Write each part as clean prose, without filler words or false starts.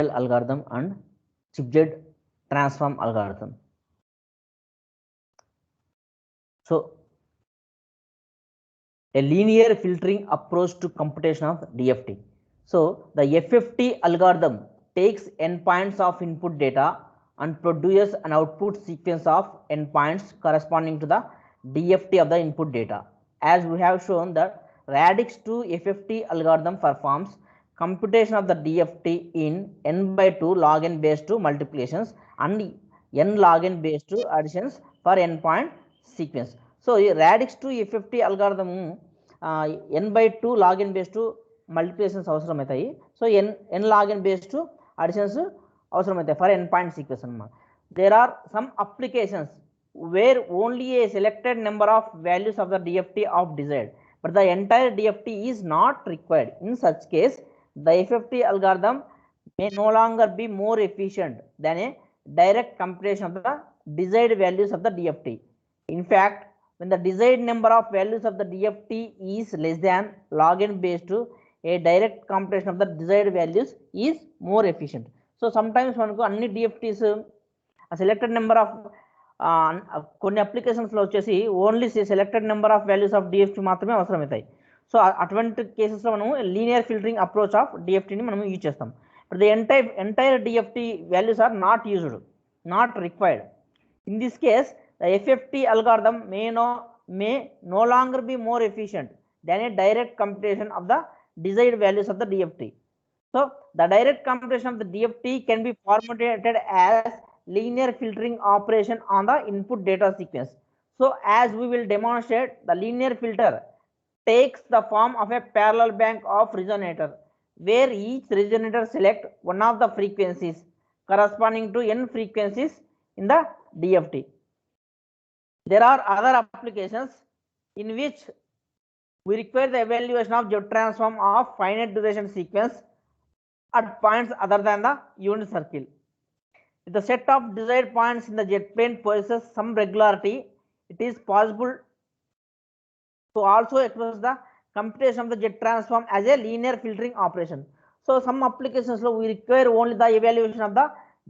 algorithm and Chibjet transform algorithm. So a linear filtering approach to computation of DFT. So the FFT algorithm takes endpoints of input data and produces an output sequence of endpoints corresponding to the DFT of the input data. As we have shown that Radix2 FFT algorithm performs computation of the DFT in n by 2 log n base 2 multiplications and n log n base 2 additions for endpoint sequence. So Radix2 FFT algorithm n by 2 log n base 2 multiplications అవసరం అవుతాయి. So N log N base two additions అవసరం అవుతాయి for N point sequence అనమాట. There are some applications where only a selected number of values of the DFT of desired but the entire DFT is not required. In such case the FFT algorithm may no longer be more efficient than a direct computation of the desired values of the DFT. In fact, when the desired number of values of the DFT is less than log n base 2, a direct computation of the desired values is more efficient. So sometimes మనకు అన్ని DFTs selected number of కొన్ని అప్లికేషన్స్లో వచ్చేసి only selected number of values of DFT మాత్రమే అవసరం అవుతాయి. So అటువంటి కేసెస్లో మనం లీనియర్ ఫిల్టరింగ్ అప్రోచ్ ఆఫ్ డిఎఫ్టీని మనం యూజ్ చేస్తాం. But the entire DFT values are not used, not required. In this case, the FFT algorithm may no longer be more efficient than a direct computation of the desired values of the DFT. So the direct computation of the DFT can be formulated as linear filtering operation on the input data sequence. So as we will demonstrate, the linear filter takes the form of a parallel bank of resonator, where each resonator select one of the frequencies corresponding to n frequencies in the DFT. There are other applications in which we require the evaluation of Z transform of finite duration sequence at points other than the unit circle. If the set of desired points in the Z plane possesses some regularity, it is possible to also express the computation of the Z transform as a linear filtering operation. So some applications we require only the evaluation of the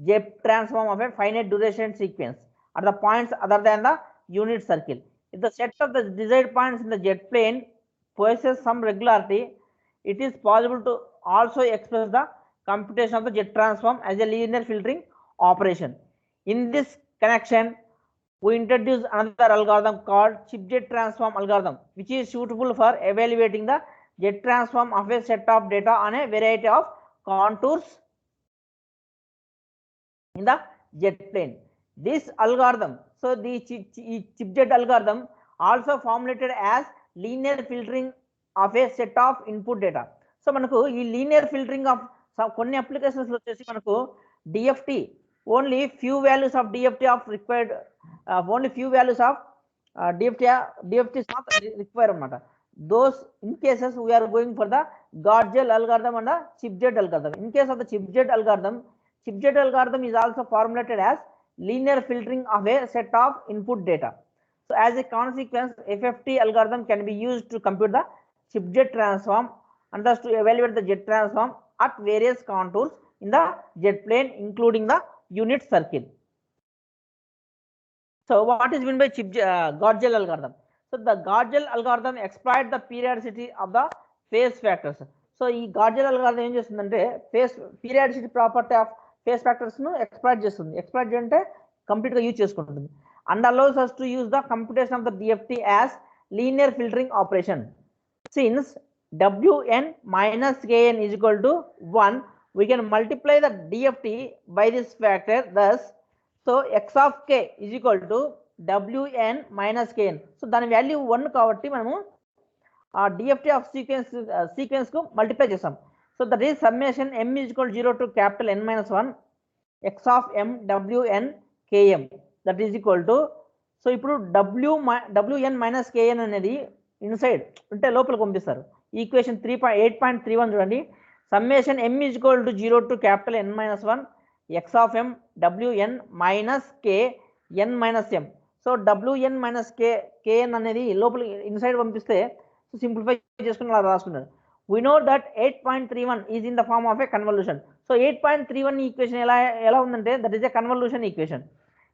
Z transform of a finite duration sequence at the points other than the unit circle. If the set of the desired points in the Z plane possesses some regularity, it is possible to also express the computation of the Z transform as a linear filtering operation. In this connection, we introduce another algorithm called Chibjet transform algorithm, which is suitable for evaluating the Z transform of a set of data on a variety of contours in the Z plane. This algorithm, so the Chibjet algorithm also formulated as linear filtering of a set of input data. So మనకు ఈ linear filtering of కొన్ని applications వచ్చేసి మనకు DFT only few values of DFT of required only few values of DFT is not required anamata. Those in cases we are going for the Gardel algorithm and the Chibjet algorithm. In case of the Chibjet algorithm is also formulated as linear filtering of a set of input data. So as a consequence, FFT algorithm can be used to compute the Chibjet transform and thus to evaluate the Z transform at various contours in the Z plane, including the unit circle. So what is meant by Gardel algorithm? So the Gardel algorithm exploits the periodicity of the phase factors. So ఈ Gardel algorithm ఏం చేస్తుందంటే periodicity property of phase factors ను exploit చేస్తుంది. exploit అంటే complete గా use చేసుకుంటుంది and allows us to use the computation of the DFT as linear filtering operation. Since Wn minus Kn is equal to 1, we can multiply the DFT by this factor. Thus so x of k is equal to Wn minus Kn. So దాని value 1 కాబట్టి మనము ఆ DFT of sequence కు multiply చేస్తాం. So that is summation m is equal to 0 to capital N minus 1 x of m Wn Km that is equal to, so ఇప్పుడు Wn minus Kn అనేది inside అంటే లోపలికి పంపిస్తారు. ఈక్వేషన్ 8.31 చూడండి. Summation m is equal to 0 to capital N minus 1 x of m Wn minus k n minus m. So Wn minus kn అనేది లోపల inside పంపిస్తే simplify చేసుకుని అలా రాసుకున్నారు. we know that 8.31 is in the form of a convolution. So 8.31 equation ela undante, that is a convolution equation.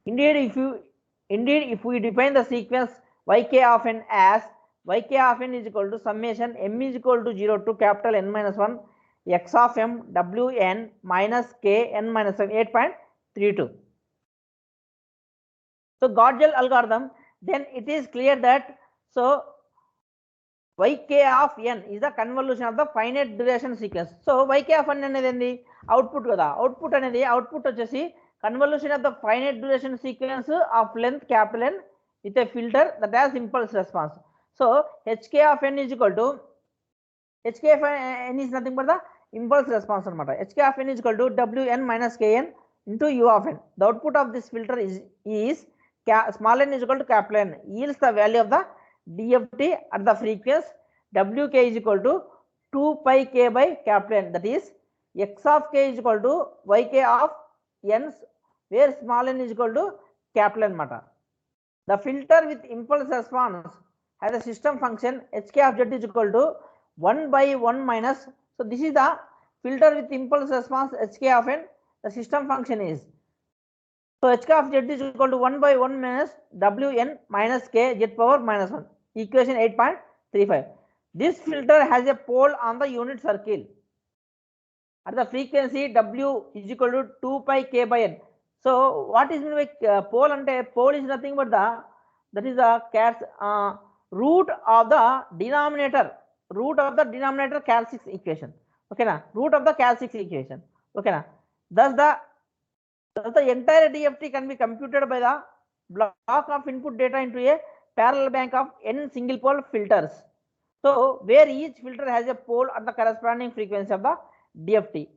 Indeed if we define the sequence yk of n as yk of n is equal to summation m is equal to 0 to capital N minus 1 x of m wn minus k n minus 8.32. So Gaussian algorithm, then it is clear that so yk of n is the convolution of the finite duration sequence. So yk of n అనేది ఏంది output కదా, output అనేది output వచ్చేసి convolution of the finite duration sequence of length capital N with a filter that has impulse response. So hk of n is equal to hk of n is nothing but the impulse response anamata. hk of n is equal to wn minus kn into u of n. The output of this filter is small n is equal to capital N yields the value of the DFT at the frequency wk is equal to 2 pi k by capital N, that is x of k is equal to yk of n where small n is equal to capital N mata. The filter with impulse response has a system function hk of z is equal to 1 by 1 minus, so this is the filter with impulse response hk of n, the system function is, so hk of z is equal to 1 by 1 minus wn minus k z power minus 1, equation 8.35. This filter has a pole on the unit circle at the frequency w is equal to 2 pi k by n. So what is meant by pole? Ante pole is nothing but that is the root of the denominator characteristic equation. Okay na, root of the characteristic equation. Okay na, thus the entire DFT can be computed by the block of input data into a parallel bank of n single pole filters. So where each filter has a pole at the corresponding frequency of the DFT.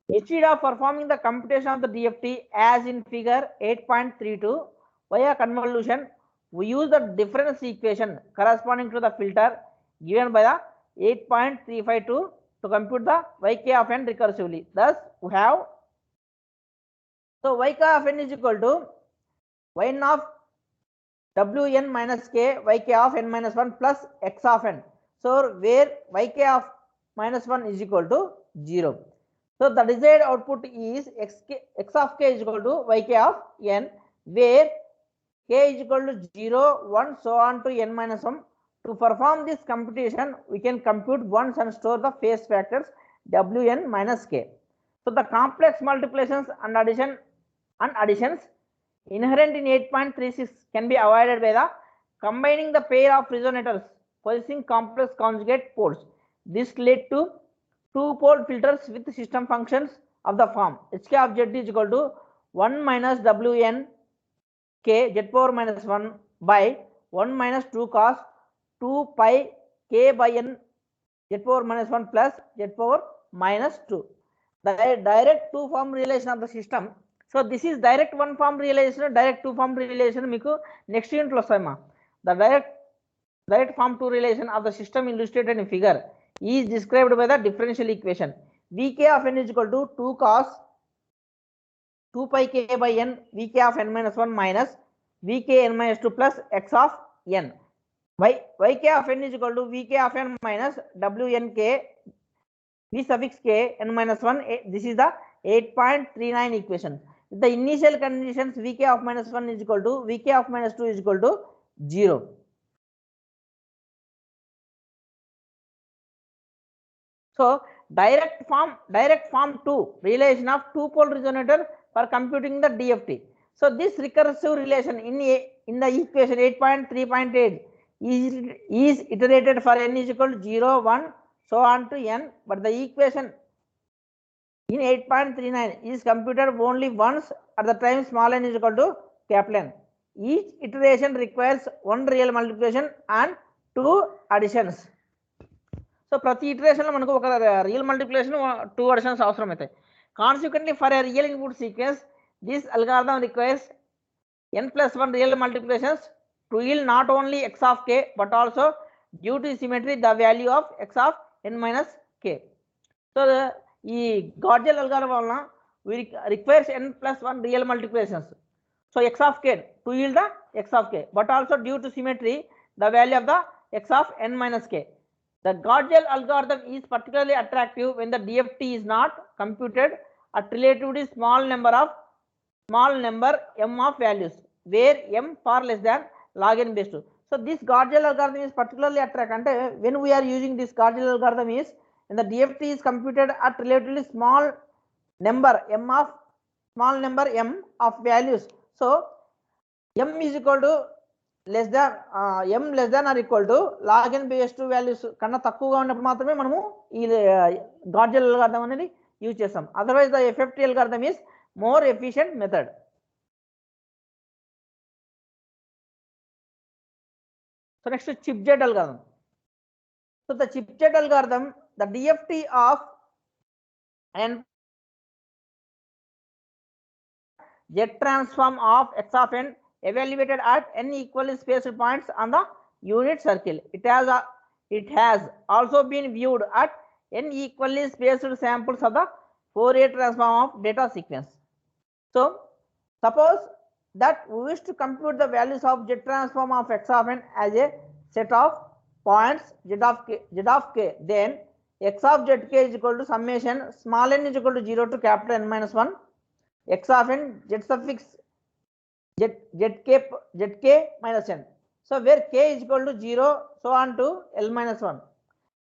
Instead of performing the computation of the DFT as in figure 8.32 via convolution, we use the difference equation corresponding to the filter given by the 8.352 to compute the yk of n recursively. Thus we have, so yk of n is equal to yn of wn minus k yk of n minus 1 plus x of n. So where yk of minus 1 is equal to 0. So the desired output is x of k is equal to yk of n, where k is equal to 0, 1, so on to n minus 1. To perform this computation, we can compute once and store the phase factors wn minus k. So the complex multiplications and additions inherent in 8.36 can be avoided by the combining the pair of resonators possessing complex conjugate poles. This led to two-pole filters with system functions of the form hk of z is equal to 1 minus wn k z power minus 1 by 1 minus 2 cos 2 pi k by n z power minus 1 plus z power minus 2. The direct two form relation of the system. So this is direct one form realization, direct two form realization meeku next unit lo vastayama. The direct form two relation of the system illustrated in figure is described by the differential equation vk of n is equal to 2 cos 2 pi k by n vk of n minus 1 minus vk n minus 2 plus x of n. Yk of n is equal to vk of n minus wnk v suffix k n minus 1. This is the 8.39 equation. With the initial conditions vk of minus 1 is equal to vk of minus 2 is equal to 0. So direct form 2 relation of two pole resonator for computing the DFT. So this recursive relation in the equation 8.3.8 is iterated for n is equal to 0, 1, so on to n, but the equation in 8.39 is computed only once at the time small n is equal to capital N. Each iteration requires one real multiplication and two additions. So prati iteration lo manaku oka real multiplication, two additions avasaram aithayi. Consequently, for a real input sequence, this algorithm requires n plus 1 real multiplications to yield not only x of k but also due to symmetry the value of x of n minus k. So the Gaussian algorithm we requires n plus 1 real multiplications, so x of k to yield the x of k, but also due to symmetry the value of the x of n minus k. The Gaussian algorithm is particularly attractive when the DFT is not computed at relatively small number m of values, where m far less than log n base 2. So this Gaussian algorithm is particularly attractive when we are using this Gaussian algorithm is when the DFT is computed at relatively small number m of values. So m is equal to less than m less than or equal to log n base 2 values కన్నా తక్కువగా ఉన్నప్పుడు మాత్రమే మనము ఈ Gaussian algorithm అనేది use చేస్తాం. Otherwise the FFT algorithm is more efficient method. So next is chipjet algorithm. So the chipjet algorithm, the DFT of n jet transform of x of n evaluated at n equally spaced points on the unit circle. It has also been viewed at n equally spaced samples of the Fourier transform of data sequence. So suppose that we wish to compute the values of jet transform of x of n as a set of points z of k, then x of zk is equal to summation small n is equal to 0 to capital N minus 1 x of n z suffix zk minus n. So where k is equal to 0 so on to L minus 1.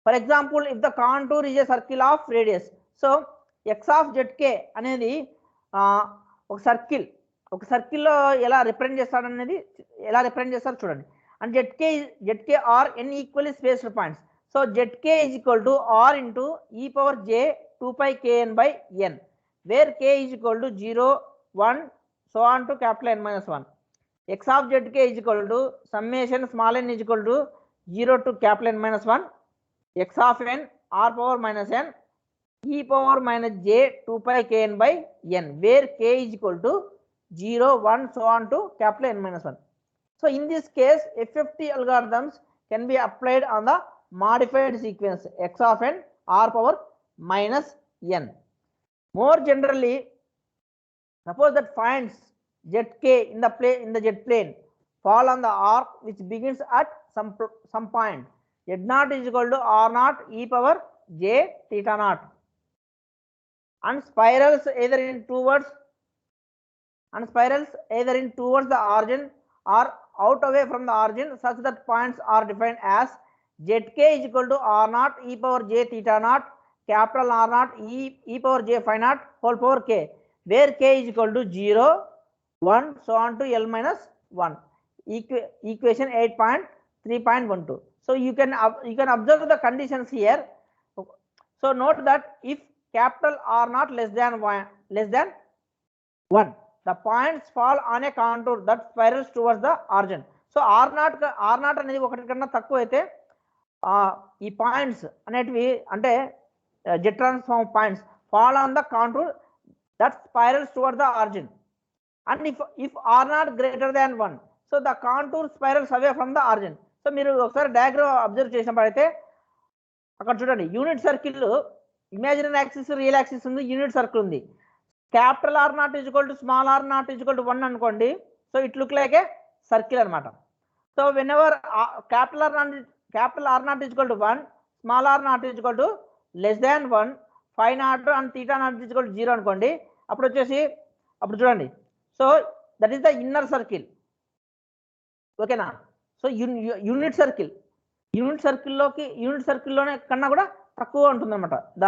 For example, if the contour is a circle of radius, so x of zk అనేది ఒక circle లో ఎలా represent చేస్తారో చూడండి. And zk are n equally spaced points. So zk is equal to r into e power j 2 pi kn by n, where k is equal to 0, 1 so on to capital N minus 1. X of zk is equal to summation small n is equal to 0 to capital N minus 1 x of n r power minus n e power minus j 2 pi kn by n, where k is equal to 0, 1 so on to capital N minus 1. So in this case, FFT algorithms can be applied on the modified sequence x of n r power minus n. More generally, suppose that points zk in the jet plane fall on the arc which begins at some point z0 is equal to r0 e power j theta naught, and spirals either in towards the origin or out away from the origin, such that points are defined as zk is equal to r0 e power j theta naught capital R0 e power j phi naught whole power k, where k is equal to 0, 1 so on to L minus 1. Equation 8.3.12. So you can observe the conditions here. So note that if capital R0 less than 1, the points fall on a contour that spirals towards the origin. So R0 అనేది ఒకటి కన్నా తక్కువ అయితే ఈ points అనేటివి అంటే jet transform points fall on the contour that spirals towards the origin. And if R0 greater than 1, so the contour spirals away from the origin. So మీరు ఒకసారి డయాగ్రామ్ అబ్జర్వ్ చేసినప్పుడైతే అక్కడ చూడండి, unit circle imaginary axis real axis ఉంది, unit circle ఉంది. Capital R0 is equal to small r0 is equal to 1 అనుకోండి. So it look like a circle అనమాట. So whenever capital R0 is equal to 1, small r0 is equal to less than 1, phi naught and theta naught is equal to 0 అనుకోండి. అప్పుడు చూడండి, so that is the inner circle. ఓకేనా? So unit సర్కిల్లోనే కన్నా కూడా తక్కువ ఉంటుంది అనమాట the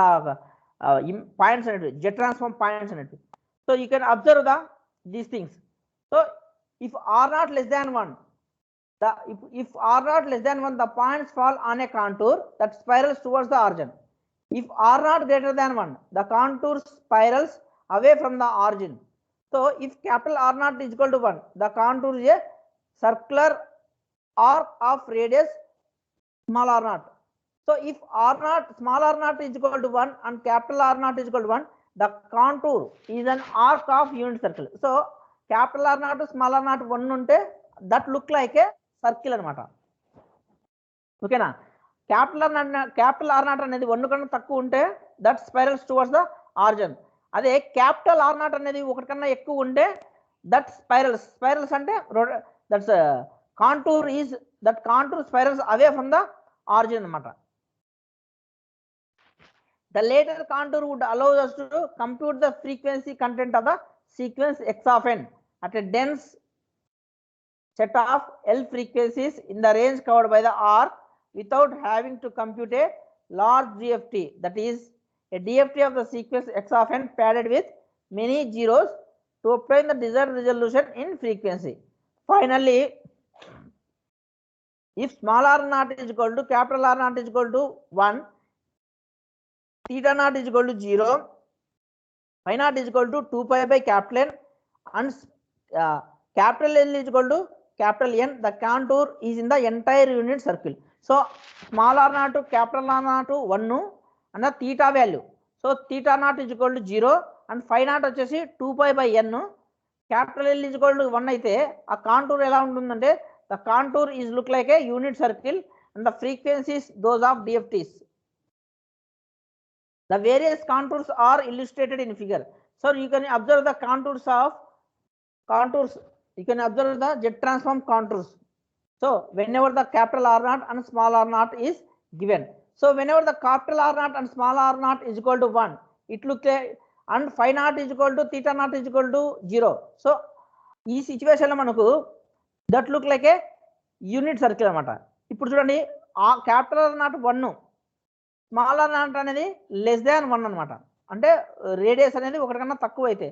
points అనేవి, జెట్ ట్రాన్స్ఫార్మ్ పాయింట్స్ అనేవి. So you can observe these things. So if R0 less than 1, the points fall on a contour that spirals towards the origin. If R0 greater than 1, the contour spirals away from the origin. So if capital R0 is equal to 1, the contour is a circular arc of radius small r0. So if small r0 is equal to 1 and capital R0 is equal to 1, the contour is an arc of unit circle. So capital R0 small r0 1 unte that look like a circle anamata. ఓకేనా? Capital R0 అనేది 1 కన్నా తక్కువ ఉంటే that spirals towards the origin. అదే capital R0 అనేది 1 కన్నా ఎక్కువ ఉంటే దట్ స్పైరల్స్ అంటే that's contour spirals away from the origin అనమాట. The later contour would allow us to compute the frequency content of the sequence x of n at a dense set of L frequencies in the range covered by the R without having to compute a large DFT, that is a DFT of the sequence x of n padded with many zeros to obtain the desired resolution in frequency. Finally, if small r naught is equal to capital R naught is equal to 1, theta naught is equal to 0, phi naught is equal to 2 pi by capital N, and capital L is equal to capital N, the contour is in the entire unit circle. So small r naught to capital R naught to 1 and the theta value. So theta naught is equal to 0 and phi naught వచ్చేసి 2 pi by n. Capital L is equal to 1 అయితే ఆ contour ఎలా ఉంటుందంటే the contour is look like a unit circle and the frequencies those of DFTs. The various contours are illustrated in figure. So you can observe the contours. You can observe the jet transform contours. So whenever the capital R naught and small r naught is given. So whenever the capital R naught and small r naught is equal to 1, it looks like, and phi naught is equal to theta naught is equal to 0. So ఈ situation లో మనకు that look like a unit circle అనమాట. ఇప్పుడు చూడండి ఆ capital R naught 1, small r naught అనేది less than 1 అనమాట. అంటే రేడియస్ అనేది ఒకటికన్నా తక్కువ అయితే,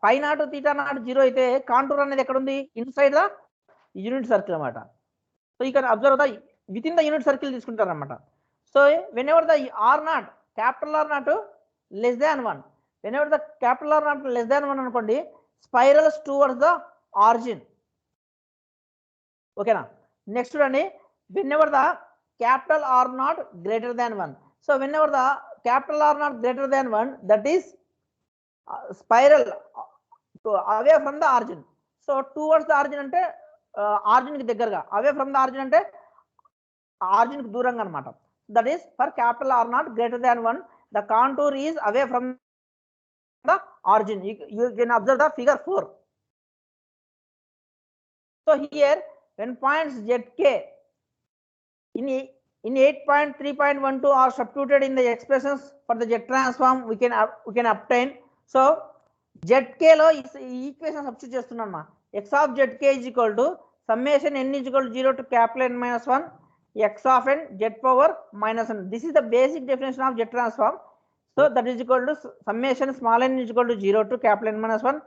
పై నాట్ తీటా నాట్ 0 అయితే కాంటూర్ అనేది ఎక్కడ ఉంది, ఇన్సైడ్ ద యూనిట్ సర్కిల్ అనమాట. So you can observe the within the unit circle తీసుకుంటారు అనమాట. So whenever the R naught capital R naught less than 1, whenever the capital R naught less than 1 అనుకోండి, spirals towards the origin. ఓకేనా. Next చూడండి, whenever the capital R naught greater than 1. So whenever the capital R naught greater than 1, that is spiral away from the origin. So towards the origin ante origin ki దగ్గరగా, away from the origin ante origin ki దూరంగా అన్నమాట. That is for capital R naught greater than 1, the contour is away from the origin. You can observe the figure 4. So here when points zk in 8.3.12 are substituted in the expressions for the jet transform, we can obtain. So zk lo equation substitute చేస్తున్నాను. x of zk is equal to summation n is equal to 0 to capital N minus 1 x of n z power minus 1. This is the basic definition of jet transform. So that is equal to summation small n is equal to 0 to capital N minus 1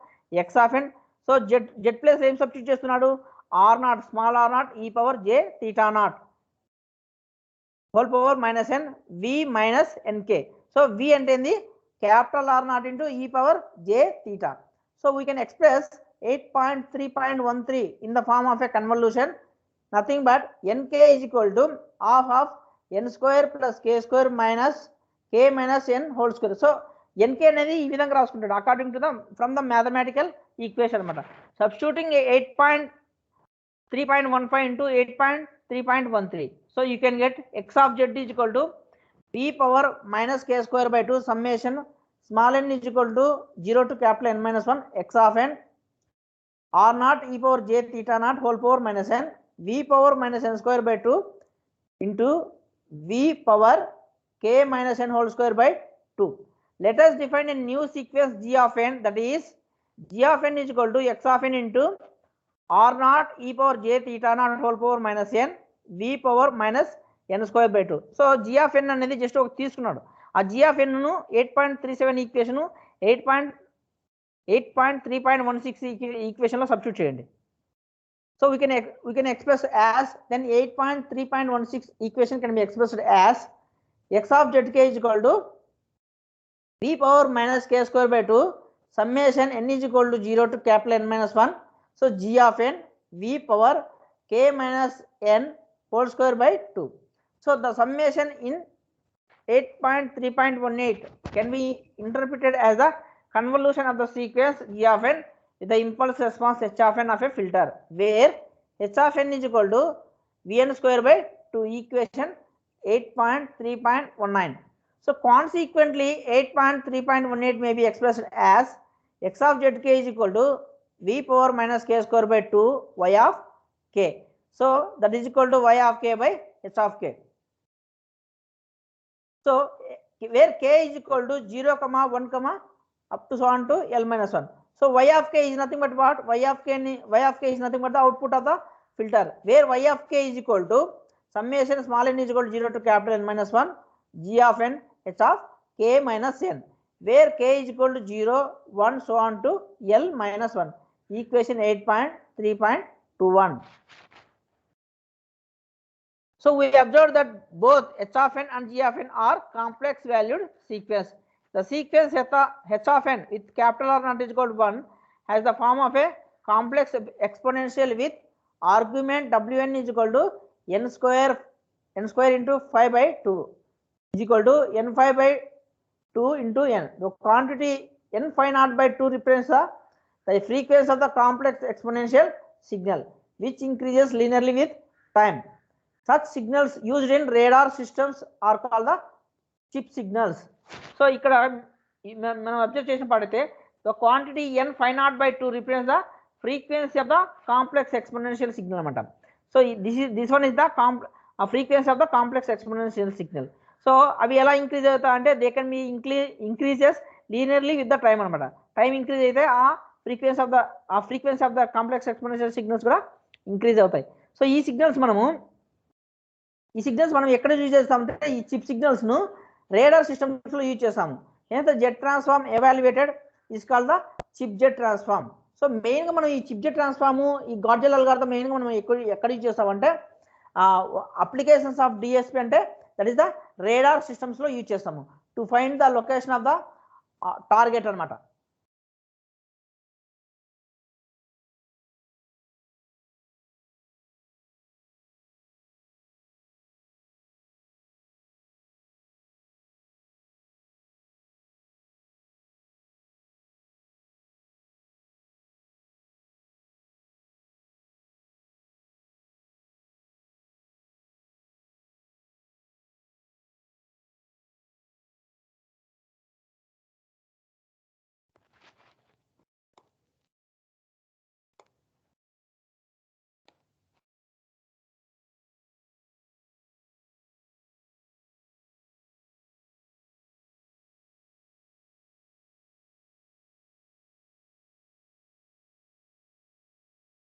x of n. So z place ఏం substitute చేస్తున్నాడు, r naught small r naught e power j theta naught whole power minus n v minus nk. So v అంటే ఏంది, capital R naught into e power j theta. So we can express 8.3.13 in the form of a convolution, nothing but nk is equal to half of n square plus k square minus k minus n whole square. So nk అనేది ఈ విధంగా రాసుకుంటాడు according to the from the mathematical equation అనమాట. Substituting 8.3.15 into 8.3.13. So you can get x of z is equal to v power minus k square by 2 summation small n is equal to 0 to capital N minus 1 x of n r naught e power j theta naught whole power minus n v power minus n square by 2 into v power k minus n whole square by 2. Let us define a new sequence g of n, that is g of n is equal to x of n into r naught e power j theta naught whole power minus n v power minus n square by 2. So g of n అనేది just ఒక తీసుకున్నాడు. ఆ g of n ను 8.37 equation 8.3.16 equation లో substitute చేయండి. So we can express as, then 8.3.16 equation can be expressed as x of zk is equal to v power minus k square by 2 summation n is equal to 0 to capital N minus 1. So g of n v power k minus n whole square by 2. So the summation in 8.3.18 can be interpreted as the convolution of the sequence g of n with the impulse response h of n of a filter, where h of n is equal to vn square by 2, equation 8.3.19. So consequently 8.3.18 may be expressed as x of zk is equal to v power minus k square by 2 y of k. So that is equal to y of k by h of k. So where k is equal to 0, 1, up to so on to L minus 1. So y of k is nothing but what? Y of k is nothing but the output of the filter, where y of k is equal to summation small n is equal to 0 to capital N minus 1 g of n h of k minus n, where k is equal to 0, 1, so on to L minus 1. Equation 8.3.21. So we observed that both h of n and g of n are complex valued sequence. The sequence h of n with capital R not is equal to 1 has the form of a complex exponential with argument wn is equal to n square into 5 by 2 is equal to n 5 by 2 into n. The quantity n phi naught by 2 represents the frequency of the complex exponential signal, which increases linearly with time. Such signals used in radar systems are called the chip signals. So ఇక్కడ మనం observe చేసిన పాడైతే the quantity n phi naught by 2 represents the frequency of the complex exponential signal అన్నమాట. So this one is the frequency of the complex exponential signal. So అవి ఎలా increase అవుతాయి అంటే they can be increases linearly with the time అన్నమాట. Time increase అయితే ఆ frequency of the complex exponential signals కూడా increase అవుతాయి. సో ఈ సిగ్నల్స్ మనం ఎక్కడ యూజ్ చేస్తామంటే ఈ చిప్ సిగ్నల్స్ ను రేడార్ సిస్టమ్స్ లో యూజ్ చేస్తాము. ఏంటంటే jet transform evaluated is called the chip jet transform. So main గా మనం ఈ చిప్ జెట్ ట్రాన్స్ఫార్మ్ ఈ గాడ్జెల్ అల్గారిథం మెయిన్ గా మనం ఎక్కడ యూజ్ చేస్తామంటే అప్లికేషన్స్ ఆఫ్ డిఎస్పి అంటే that is the radar systems లో యూజ్ చేస్తాము to find the location of the target అనమాట.